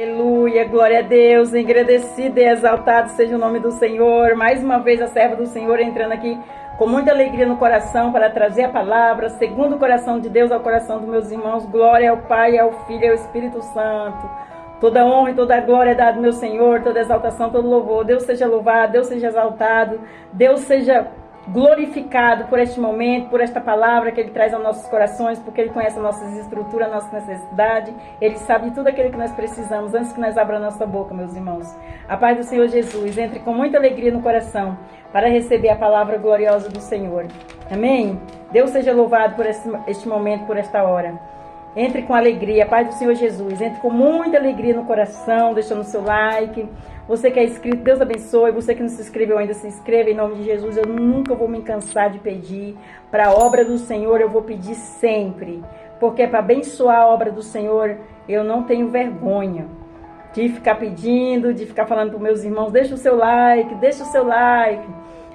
Aleluia, glória a Deus, engrandecido e exaltado seja o nome do Senhor. Mais uma vez a serva do Senhor entrando aqui com muita alegria no coração para trazer a palavra, segundo o coração de Deus ao coração dos meus irmãos. Glória ao Pai, ao Filho e ao Espírito Santo. Toda honra e toda glória é dada ao meu Senhor, toda exaltação, todo louvor. Deus seja louvado, Deus seja exaltado, Deus seja glorificado por este momento, por esta palavra que Ele traz aos nossos corações, porque Ele conhece as nossas estruturas, a nossa necessidade. Ele sabe de tudo aquilo que nós precisamos, antes que nós abramos a nossa boca, meus irmãos. A paz do Senhor Jesus, entre com muita alegria no coração, para receber a palavra gloriosa do Senhor. Amém? Deus seja louvado por este momento, por esta hora. Entre com alegria, paz do Senhor Jesus, entre com muita alegria no coração, deixando o seu like. Você que é inscrito, Deus abençoe. Você que não se inscreveu ainda, se inscreva em nome de Jesus. Eu nunca vou me cansar de pedir. Para a obra do Senhor eu vou pedir sempre. Porque para abençoar a obra do Senhor, eu não tenho vergonha de ficar pedindo, de ficar falando para os meus irmãos, deixa o seu like, deixa o seu like.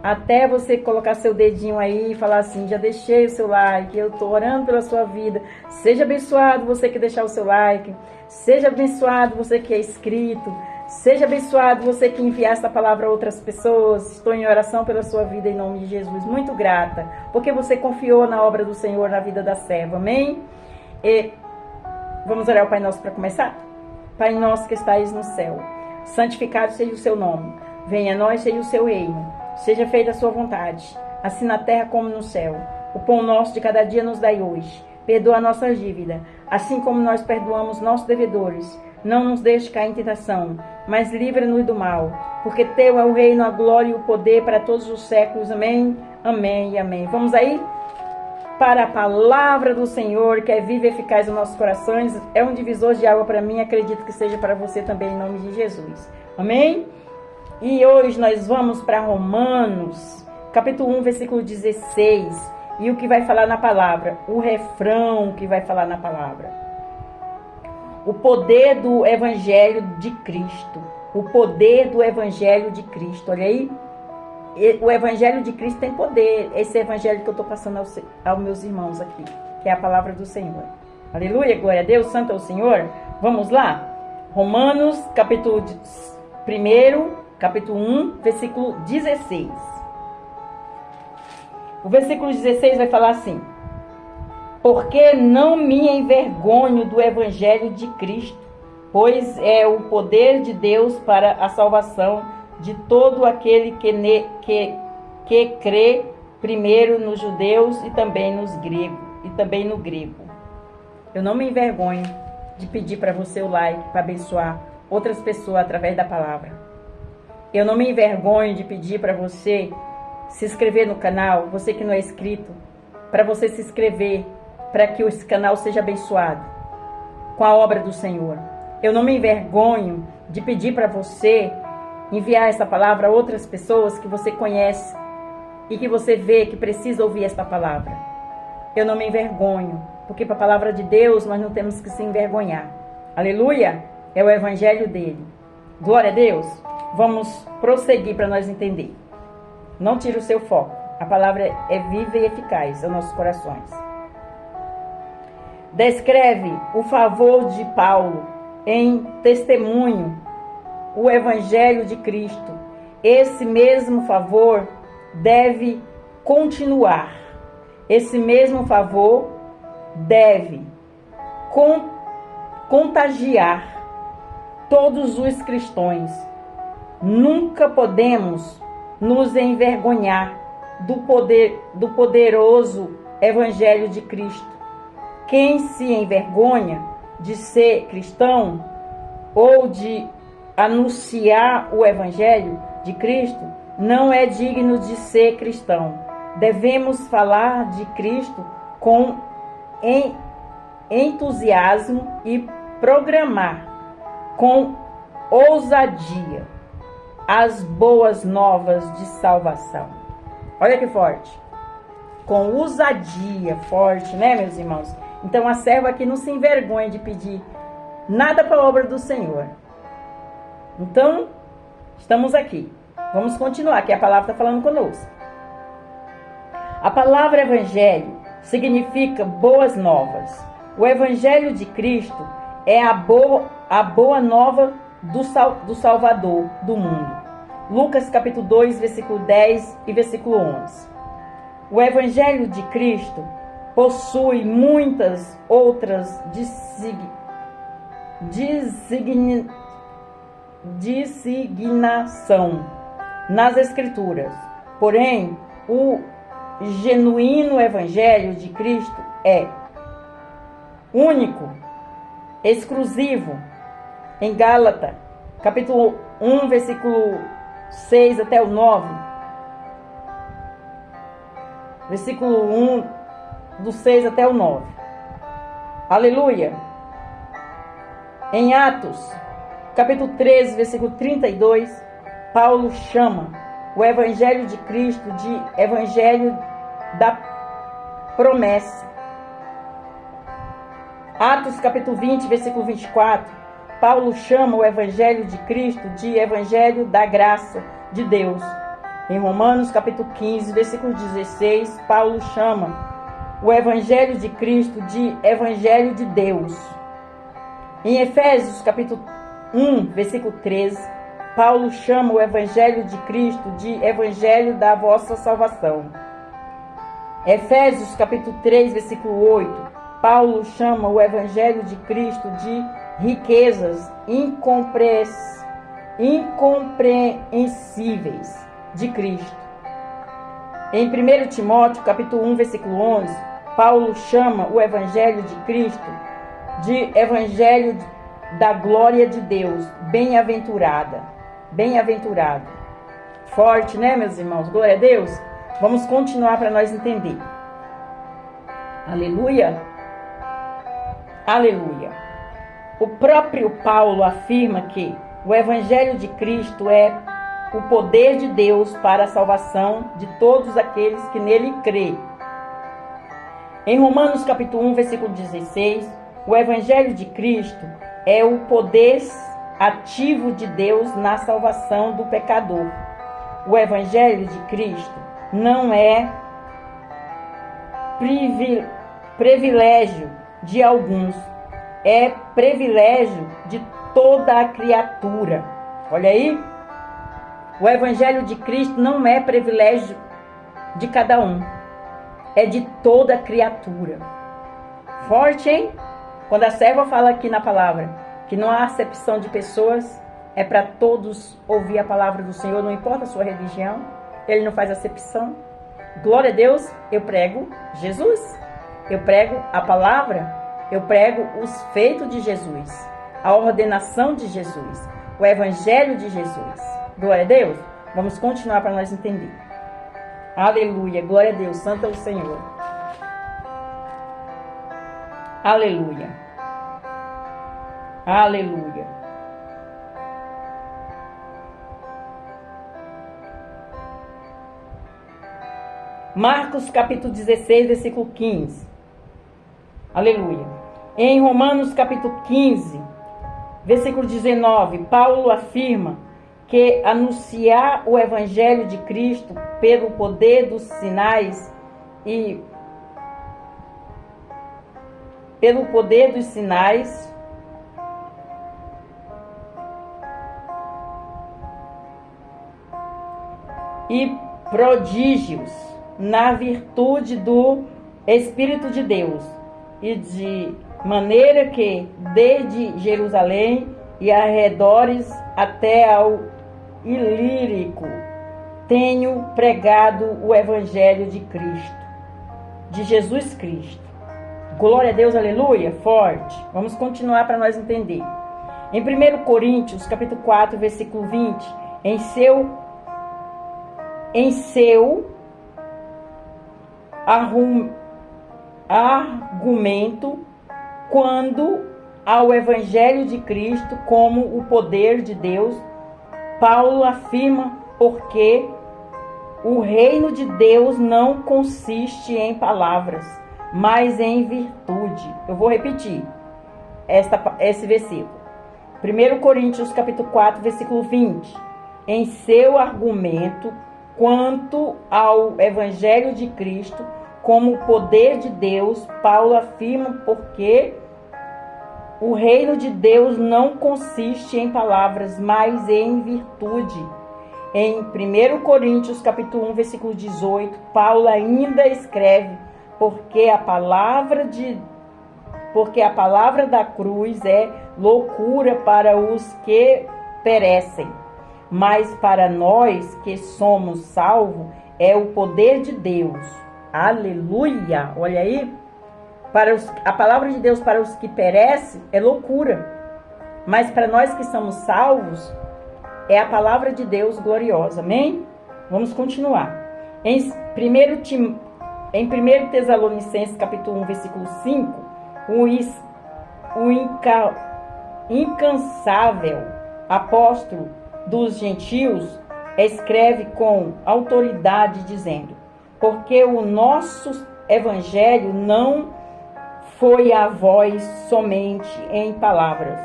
Até você colocar seu dedinho aí e falar assim, já deixei o seu like, eu estou orando pela sua vida. Seja abençoado você que deixar o seu like. Seja abençoado você que é inscrito. Seja abençoado você que enviar essa palavra a outras pessoas. Estou em oração pela sua vida em nome de Jesus. Muito grata, porque você confiou na obra do Senhor, na vida da serva. Amém? E vamos orar ao Pai Nosso para começar? Pai nosso que estais no céu, santificado seja o seu nome. Venha a nós, seja o seu reino. Seja feita a sua vontade, assim na terra como no céu. O pão nosso de cada dia nos dai hoje. Perdoa a nossa dívida, assim como nós perdoamos nossos devedores. Não nos deixe cair em tentação, mas livra-nos do mal. Porque teu é o reino, a glória e o poder para todos os séculos. Amém, amém e amém. Vamos aí para a palavra do Senhor, que é viva e eficaz nos nossos corações. É um divisor de água para mim, acredito que seja para você também, em nome de Jesus. Amém? E hoje nós vamos para Romanos, capítulo 1, versículo 16. E o que vai falar na palavra? O refrão que vai falar na palavra. O poder do Evangelho de Cristo. O poder do Evangelho de Cristo. Olha aí. O Evangelho de Cristo tem poder. Esse Evangelho que eu estou passando aos meus irmãos aqui. Que é a palavra do Senhor. Aleluia, glória a Deus, santo é o Senhor. Vamos lá? Romanos, capítulo 1, versículo 16. O versículo 16 vai falar assim: porque não me envergonho do Evangelho de Cristo, pois é o poder de Deus para a salvação de todo aquele que crê, primeiro nos judeus e também no grego. Eu não me envergonho de pedir para você o like, para abençoar outras pessoas através da palavra. Eu não me envergonho de pedir para você se inscrever no canal, você que não é inscrito, para você se inscrever, para que esse canal seja abençoado com a obra do Senhor. Eu não me envergonho de pedir para você enviar essa palavra a outras pessoas que você conhece e que você vê que precisa ouvir esta palavra. Eu não me envergonho, porque para a palavra de Deus nós não temos que se envergonhar. Aleluia! É o Evangelho dele. Glória a Deus! Vamos prosseguir para nós entender. Não tire o seu foco. A palavra é viva e eficaz aos nossos corações. Descreve o favor de Paulo em testemunho, o Evangelho de Cristo. Esse mesmo favor deve continuar. Esse mesmo favor deve contagiar todos os cristãos. Nunca podemos nos envergonhar do poderoso Evangelho de Cristo. Quem se envergonha de ser cristão ou de anunciar o Evangelho de Cristo não é digno de ser cristão. Devemos falar de Cristo com entusiasmo e programar com ousadia as boas novas de salvação. Olha que forte. Com ousadia, forte, né, meus irmãos? Então a serva aqui não se envergonha de pedir nada para a obra do Senhor. Então, estamos aqui. Vamos continuar, que a palavra está falando conosco. A palavra evangelho significa boas novas. O Evangelho de Cristo é a boa nova do Salvador do mundo. Lucas capítulo 2, versículo 10 e versículo 11. O Evangelho de Cristo possui muitas outras designação nas Escrituras. Porém, o genuíno Evangelho de Cristo é único, exclusivo. Em Gálatas, capítulo 1, versículo 6 até o 9. Versículo 1, do 6 até o 9. Aleluia. Em Atos, capítulo 13, versículo 32, Paulo chama o Evangelho de Cristo de Evangelho da promessa. Atos capítulo 20, versículo 24, Paulo chama o Evangelho de Cristo de Evangelho da graça de Deus. Em Romanos capítulo 15, versículo 16, Paulo chama o Evangelho de Cristo de Evangelho de Deus. Em Efésios capítulo 1, versículo 13, Paulo chama o Evangelho de Cristo de Evangelho da vossa salvação. Efésios capítulo 3, versículo 8, Paulo chama o Evangelho de Cristo de riquezas incompreensíveis de Cristo. Em 1 Timóteo capítulo 1, versículo 11, Paulo chama o Evangelho de Cristo de Evangelho da glória de Deus, bem-aventurado. Forte, né, meus irmãos? Glória a Deus. Vamos continuar para nós entender. Aleluia. Aleluia. O próprio Paulo afirma que o Evangelho de Cristo é o poder de Deus para a salvação de todos aqueles que nele crêem. Em Romanos capítulo 1, versículo 16, o Evangelho de Cristo é o poder ativo de Deus na salvação do pecador. O Evangelho de Cristo não é privilégio de alguns, é privilégio de toda a criatura. Olha aí, o Evangelho de Cristo não é privilégio de cada um, é de toda a criatura. Forte, hein? Quando a serva fala aqui na palavra que não há acepção de pessoas, é para todos ouvir a palavra do Senhor, não importa a sua religião, Ele não faz acepção. Glória a Deus, eu prego Jesus, eu prego a palavra, eu prego os feitos de Jesus, a ordenação de Jesus, o Evangelho de Jesus. Glória a Deus. Vamos continuar para nós entender. Aleluia, glória a Deus, santo é o Senhor. Aleluia. Aleluia. Marcos capítulo 16, versículo 15. Aleluia. Em Romanos capítulo 15, versículo 19, Paulo afirma que anunciar o Evangelho de Cristo pelo poder dos sinais e pelo poder dos sinais e prodígios na virtude do Espírito de Deus, e de maneira que desde Jerusalém e arredores até ao Ilírico tenho pregado o Evangelho de Cristo, de Jesus Cristo. Glória a Deus, aleluia, forte. Vamos continuar para nós entender. Em 1 Coríntios, capítulo 4, versículo 20, em seu argumento quando ao Evangelho de Cristo como o poder de Deus, Paulo afirma porque o reino de Deus não consiste em palavras, mas em virtude. Eu vou repetir esse versículo. 1 Coríntios capítulo 4, versículo 20. Em seu argumento quanto ao Evangelho de Cristo como o poder de Deus, Paulo afirma porque O reino de Deus não consiste em palavras, mas em virtude. Em 1 Coríntios capítulo 1, versículo 18, Paulo ainda escreve: porque a palavra da cruz é loucura para os que perecem, mas para nós que somos salvos é o poder de Deus. Aleluia! Olha aí, a palavra de Deus para os que perecem é loucura, mas para nós que somos salvos é a palavra de Deus gloriosa. Amém? Vamos continuar. Em 1 Tessalonicenses capítulo 1, versículo 5, o incansável apóstolo dos gentios escreve com autoridade dizendo: porque o nosso evangelho não foi a vós somente em palavras,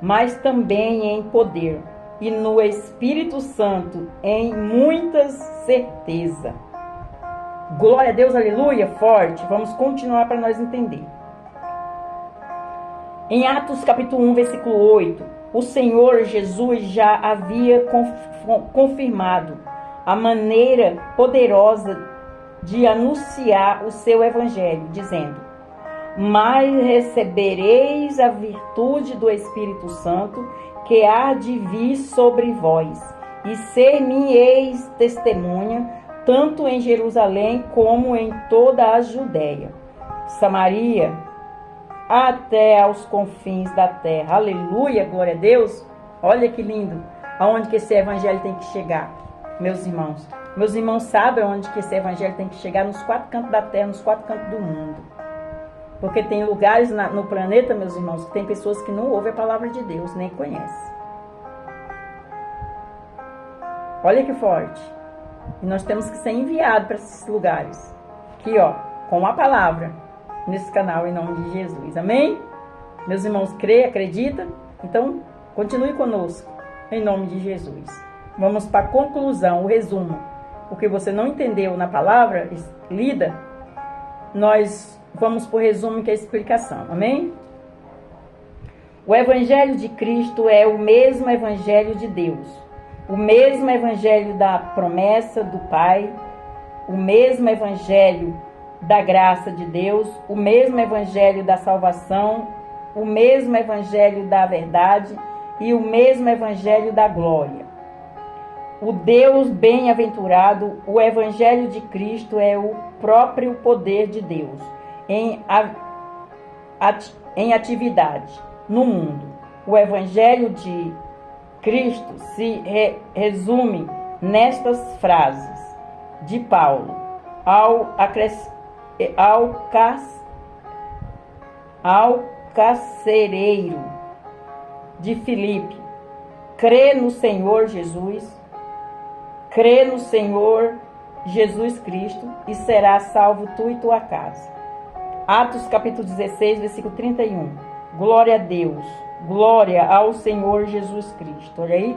mas também em poder, e no Espírito Santo em muita certeza. Glória a Deus, aleluia, forte. Vamos continuar para nós entender. Em Atos capítulo 1, versículo 8, o Senhor Jesus já havia confirmado a maneira poderosa de anunciar o seu evangelho, dizendo: mas recebereis a virtude do Espírito Santo, que há de vir sobre vós, e ser-me-eis testemunha, tanto em Jerusalém como em toda a Judéia, Samaria, até aos confins da terra. Aleluia, glória a Deus. Olha que lindo, aonde que esse evangelho tem que chegar, meus irmãos. Meus irmãos sabem aonde que esse evangelho tem que chegar, nos 4 cantos da terra, nos 4 cantos do mundo. Porque tem lugares no planeta, meus irmãos, que tem pessoas que não ouvem a palavra de Deus, nem conhecem. Olha que forte. E nós temos que ser enviados para esses lugares. Aqui, ó, com a palavra, nesse canal, em nome de Jesus. Amém? Meus irmãos, crê, acredita? Então, continue conosco, em nome de Jesus. Vamos para a conclusão, o resumo. O que você não entendeu na palavra lida, nós vamos para o resumo, que é a explicação. Amém? O evangelho de Cristo é o mesmo evangelho de Deus. O mesmo evangelho da promessa do Pai, o mesmo evangelho da graça de Deus, o mesmo evangelho da salvação, o mesmo evangelho da verdade e o mesmo evangelho da glória. O Deus bem-aventurado, o evangelho de Cristo é o próprio poder de Deus em atividade no mundo. O evangelho de Cristo se resume nestas frases de Paulo ao carcereiro de Filipe: crê no Senhor Jesus, crê no Senhor Jesus Cristo e serás salvo tu e tua casa. Atos capítulo 16, versículo 31. Glória a Deus, glória ao Senhor Jesus Cristo. Olha aí.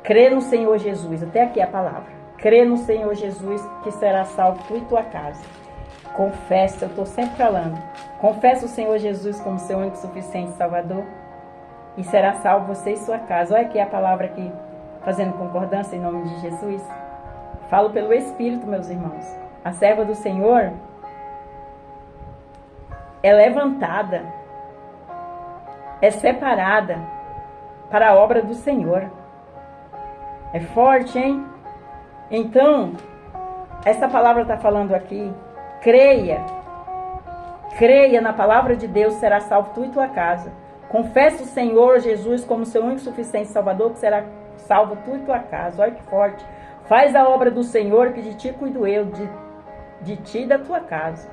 Crê no Senhor Jesus, até aqui a palavra. Crê no Senhor Jesus que será salvo tu e tua casa. Confessa, eu estou sempre falando. Confessa o Senhor Jesus como seu único suficiente Salvador e será salvo você e sua casa. Olha aqui a palavra aqui, fazendo concordância em nome de Jesus. Falo pelo Espírito, meus irmãos. A serva do Senhor é levantada, é separada para a obra do Senhor. É forte, hein? Então, essa palavra está falando aqui: creia na palavra de Deus, será salvo tu e tua casa. Confessa o Senhor Jesus como seu único suficiente Salvador, que será salvo tu e tua casa. Olha que forte. Faz a obra do Senhor, que de ti cuido eu, de ti e da tua casa.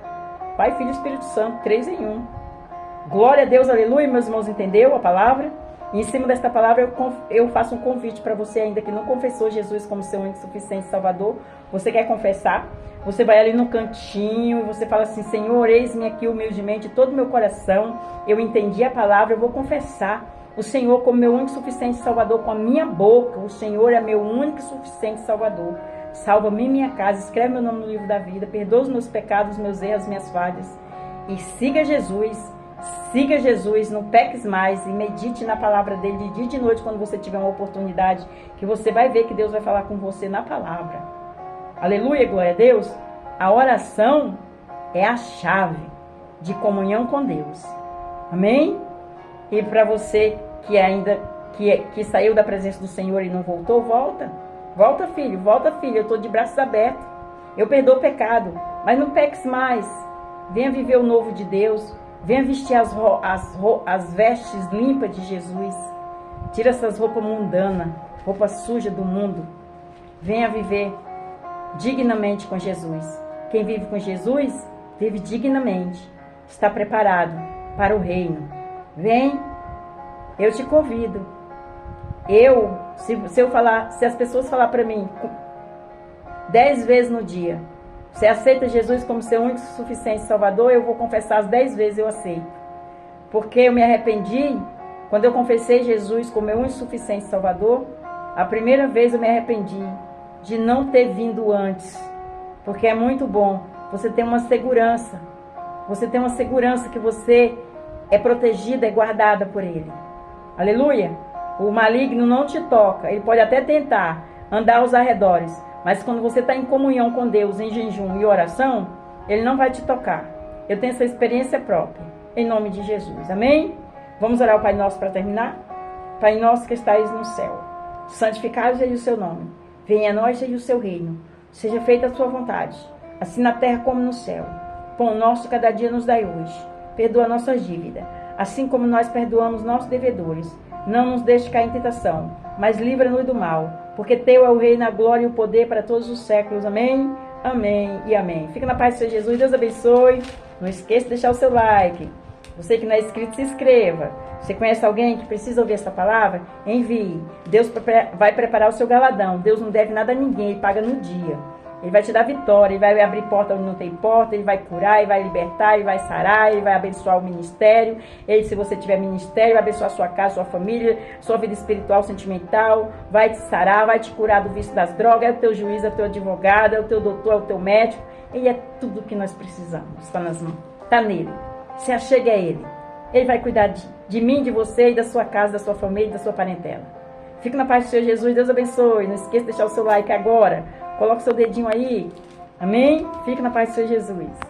Pai, Filho e Espírito Santo, 3 em 1. Glória a Deus, aleluia, meus irmãos, entendeu a palavra? E em cima desta palavra eu faço um convite para você ainda que não confessou Jesus como seu único suficiente Salvador. Você quer confessar? Você vai ali no cantinho e você fala assim: Senhor, eis-me aqui humildemente, todo o meu coração, eu entendi a palavra, eu vou confessar o Senhor como meu único suficiente Salvador com a minha boca. O Senhor é meu único suficiente Salvador. Salva-me e minha casa, escreve meu nome no livro da vida, perdoa os meus pecados, meus erros, minhas falhas, e siga Jesus Siga Jesus, não peques mais e medite na palavra dele de dia e de noite quando você tiver uma oportunidade, que você vai ver que Deus vai falar com você na palavra. Aleluia, glória a Deus. A oração é a chave de comunhão com Deus. Amém? E para você que ainda que saiu da presença do Senhor e não voltou, volta. Volta, filho, volta, filha. Eu estou de braços abertos. Eu perdoo o pecado, mas não peques mais. Venha viver o novo de Deus. Venha vestir as vestes limpas de Jesus. Tira essas roupas mundanas, roupa suja do mundo. Venha viver dignamente com Jesus. Quem vive com Jesus, vive dignamente. Está preparado para o reino. Vem, eu te convido. Se as pessoas falar para mim 10 vezes no dia, você aceita Jesus como seu único e suficiente Salvador, eu vou confessar as 10 vezes, eu aceito. Porque eu me arrependi, quando eu confessei Jesus como meu único e suficiente Salvador, a primeira vez eu me arrependi de não ter vindo antes. Porque é muito bom você ter uma segurança. Você tem uma segurança que você é protegida, é guardada por Ele. Aleluia! O maligno não te toca. Ele pode até tentar andar aos arredores. Mas quando você está em comunhão com Deus, em jejum e oração, Ele não vai te tocar. Eu tenho essa experiência própria. Em nome de Jesus. Amém? Vamos orar o Pai Nosso para terminar? Pai Nosso que estais no céu. Santificado seja o seu nome. Venha a nós seja o seu reino. Seja feita a sua vontade. Assim na terra como no céu. Pão nosso cada dia nos dai hoje. Perdoa nossas dívidas. Assim como nós perdoamos nossos devedores. Não nos deixe cair em tentação, mas livra-nos do mal, porque teu é o reino, a glória e o poder para todos os séculos. Amém, amém e amém. Fica na paz do Senhor Jesus, Deus abençoe. Não esqueça de deixar o seu like. Você que não é inscrito, se inscreva. Você conhece alguém que precisa ouvir essa palavra? Envie. Deus vai preparar o seu galadão. Deus não deve nada a ninguém, Ele paga no dia. Ele vai te dar vitória, Ele vai abrir porta onde não tem porta, Ele vai curar, Ele vai libertar, Ele vai sarar, Ele vai abençoar o ministério. Ele, se você tiver ministério, vai abençoar a sua casa, sua família, sua vida espiritual, sentimental, vai te sarar, vai te curar do vício das drogas, é o teu juiz, é o teu advogado, é o teu doutor, é o teu médico. Ele é tudo o que nós precisamos, está nas mãos, está nele. Se achegue a Ele. Ele vai cuidar de mim, de você e da sua casa, da sua família e da sua parentela. Fique na paz do Senhor Jesus, Deus abençoe. Não esqueça de deixar o seu like agora. Coloque seu dedinho aí. Amém? Fique na paz do Senhor Jesus.